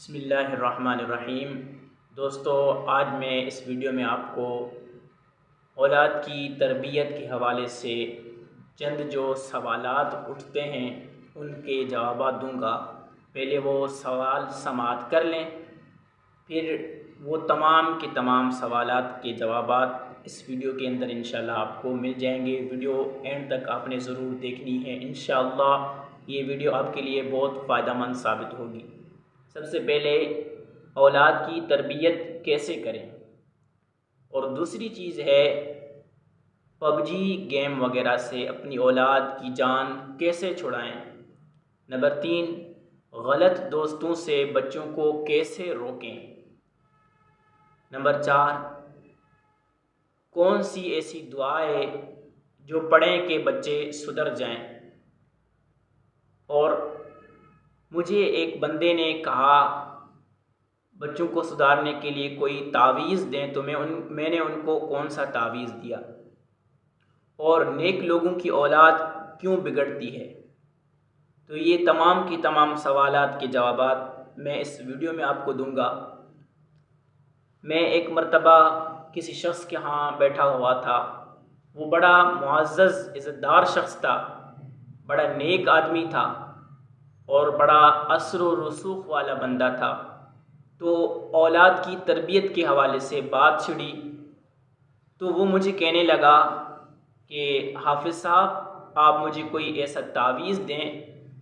بسم اللہ الرحمن الرحیم۔ دوستو، آج میں اس ویڈیو میں آپ کو اولاد کی تربیت کے حوالے سے چند جو سوالات اٹھتے ہیں ان کے جوابات دوں گا۔ پہلے وہ سوال سماعت کر لیں، پھر وہ تمام کے تمام سوالات کے جوابات اس ویڈیو کے اندر انشاءاللہ آپ کو مل جائیں گے۔ ویڈیو اینڈ تک آپ نے ضرور دیکھنی ہے، انشاءاللہ یہ ویڈیو آپ کے لیے بہت فائدہ مند ثابت ہوگی۔ سب سے پہلے اولاد کی تربیت کیسے کریں، اور دوسری چیز ہے پب جی گیم وغیرہ سے اپنی اولاد کی جان کیسے چھڑائیں۔ نمبر 3، غلط دوستوں سے بچوں کو کیسے روکیں۔ نمبر 4، کون سی ایسی دعائیں جو پڑھیں کہ بچے سدھر جائیں۔ اور مجھے ایک بندے نے کہا بچوں کو سدھارنے کے لیے کوئی تعویذ دیں، تو میں نے ان کو کون سا تعویذ دیا، اور نیک لوگوں کی اولاد کیوں بگڑتی ہے۔ تو یہ تمام کی تمام سوالات کے جوابات میں اس ویڈیو میں آپ کو دوں گا۔ میں ایک مرتبہ کسی شخص کے ہاں بیٹھا ہوا تھا، وہ بڑا معزز عزت دار شخص تھا، بڑا نیک آدمی تھا اور بڑا اثر و رسوخ والا بندہ تھا۔ تو اولاد کی تربیت کے حوالے سے بات چھڑی، تو وہ مجھے کہنے لگا کہ حافظ صاحب، آپ مجھے کوئی ایسا تعویذ دیں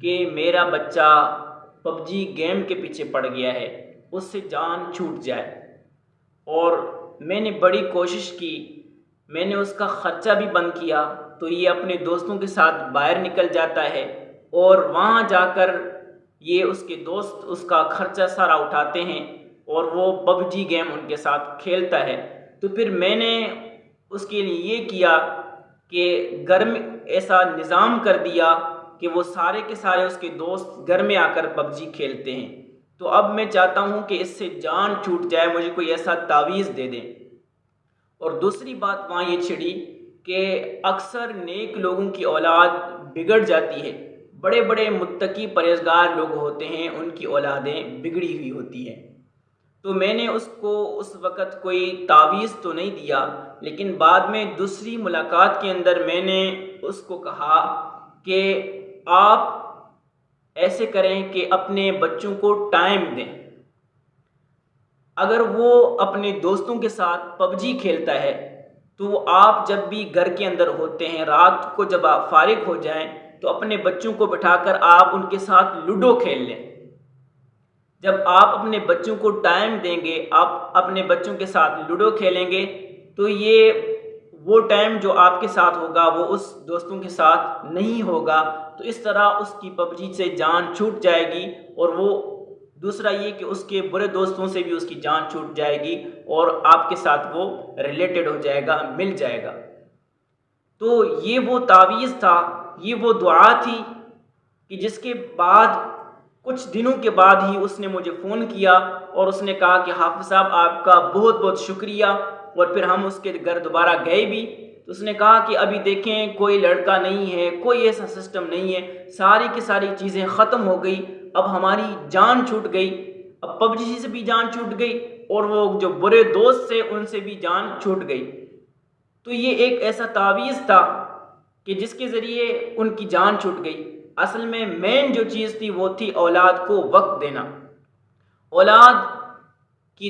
کہ میرا بچہ پب جی گیم کے پیچھے پڑ گیا ہے، اس سے جان چھوٹ جائے۔ اور میں نے بڑی کوشش کی، میں نے اس کا خرچہ بھی بند کیا، تو یہ اپنے دوستوں کے ساتھ باہر نکل جاتا ہے اور وہاں جا کر یہ اس کے دوست اس کا خرچہ سارا اٹھاتے ہیں اور وہ پب جی گیم ان کے ساتھ کھیلتا ہے۔ تو پھر میں نے اس کے لیے یہ کیا کہ گھر میں ایسا نظام کر دیا کہ وہ سارے کے سارے اس کے دوست گھر میں آ کر پب جی کھیلتے ہیں۔ تو اب میں چاہتا ہوں کہ اس سے جان چھوٹ جائے، مجھے کوئی ایسا تعویذ دے دیں۔ اور دوسری بات وہاں یہ چھڑی کہ اکثر نیک لوگوں کی اولاد بگڑ جاتی ہے، بڑے بڑے متقی پرہیزگار لوگ ہوتے ہیں، ان کی اولادیں بگڑی ہوئی ہوتی ہیں۔ تو میں نے اس کو اس وقت کوئی تعویذ تو نہیں دیا، لیکن بعد میں دوسری ملاقات کے اندر میں نے اس کو کہا کہ آپ ایسے کریں کہ اپنے بچوں کو ٹائم دیں۔ اگر وہ اپنے دوستوں کے ساتھ پب جی کھیلتا ہے تو آپ جب بھی گھر کے اندر ہوتے ہیں، رات کو جب آپ فارغ ہو جائیں تو اپنے بچوں کو بٹھا کر آپ ان کے ساتھ لوڈو کھیل لیں۔ جب آپ اپنے بچوں کو ٹائم دیں گے، آپ اپنے بچوں کے ساتھ لوڈو کھیلیں گے، تو یہ وہ ٹائم جو آپ کے ساتھ ہوگا وہ اس دوستوں کے ساتھ نہیں ہوگا۔ تو اس طرح اس کی پب جی سے جان چھوٹ جائے گی، اور وہ دوسرا یہ کہ اس کے برے دوستوں سے بھی اس کی جان چھوٹ جائے گی اور آپ کے ساتھ وہ ریلیٹڈ ہو جائے گا، مل جائے گا۔ تو یہ وہ تعویذ تھا، یہ وہ دعا تھی کہ جس کے بعد کچھ دنوں کے بعد ہی اس نے مجھے فون کیا اور اس نے کہا کہ حافظ صاحب آپ کا بہت بہت شکریہ۔ اور پھر ہم اس کے گھر دوبارہ گئے بھی، تو اس نے کہا کہ ابھی دیکھیں کوئی لڑکا نہیں ہے، کوئی ایسا سسٹم نہیں ہے، ساری کی ساری چیزیں ختم ہو گئی، اب ہماری جان چھوٹ گئی، اب پب جی سے بھی جان چھوٹ گئی اور وہ جو برے دوست سے ان سے بھی جان چھوٹ گئی۔ تو یہ ایک ایسا تعویذ تھا کہ جس کے ذریعے ان کی جان چھوٹ گئی۔ اصل میں مین جو چیز تھی وہ تھی اولاد کو وقت دینا۔ اولاد کی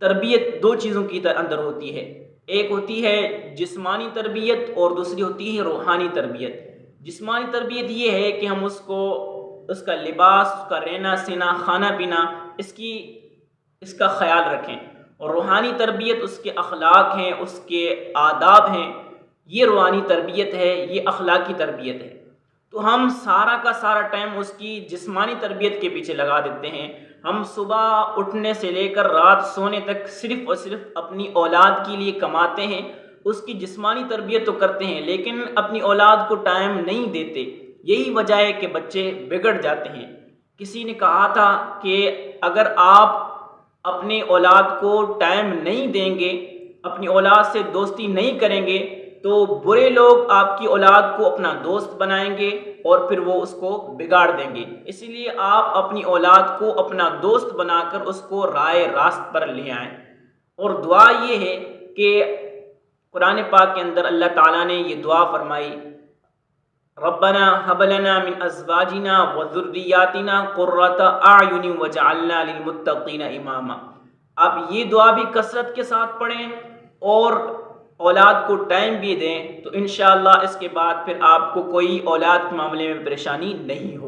تربیت دو چیزوں کی اندر ہوتی ہے، ایک ہوتی ہے جسمانی تربیت اور دوسری ہوتی ہے روحانی تربیت۔ جسمانی تربیت یہ ہے کہ ہم اس کو اس کا لباس، اس کا رہنا سینا، کھانا پینا، اس کا خیال رکھیں، اور روحانی تربیت اس کے اخلاق ہیں، اس کے آداب ہیں، یہ روحانی تربیت ہے، یہ اخلاقی تربیت ہے۔ تو ہم سارا کا سارا ٹائم اس کی جسمانی تربیت کے پیچھے لگا دیتے ہیں۔ ہم صبح اٹھنے سے لے کر رات سونے تک صرف اور صرف اپنی اولاد کے لیے کماتے ہیں، اس کی جسمانی تربیت تو کرتے ہیں لیکن اپنی اولاد کو ٹائم نہیں دیتے۔ یہی وجہ ہے کہ بچے بگڑ جاتے ہیں۔ کسی نے کہا تھا کہ اگر آپ اپنی اولاد کو ٹائم نہیں دیں گے، اپنی اولاد سے دوستی نہیں کریں گے، تو برے لوگ آپ کی اولاد کو اپنا دوست بنائیں گے اور پھر وہ اس کو بگاڑ دیں گے۔ اسی لیے آپ اپنی اولاد کو اپنا دوست بنا کر اس کو راہ راست پر لے آئیں۔ اور دعا یہ ہے کہ قرآن پاک کے اندر اللہ تعالیٰ نے یہ دعا فرمائی، ربنا هب لنا من ازواجنا وذریاتنا قرۃ اعین واجعلنا للمتقین اماما۔ آپ یہ دعا بھی کثرت کے ساتھ پڑھیں اور اولاد کو ٹائم بھی دیں، تو انشاءاللہ اس کے بعد پھر آپ کو کوئی اولاد کے معاملے میں پریشانی نہیں ہوگی۔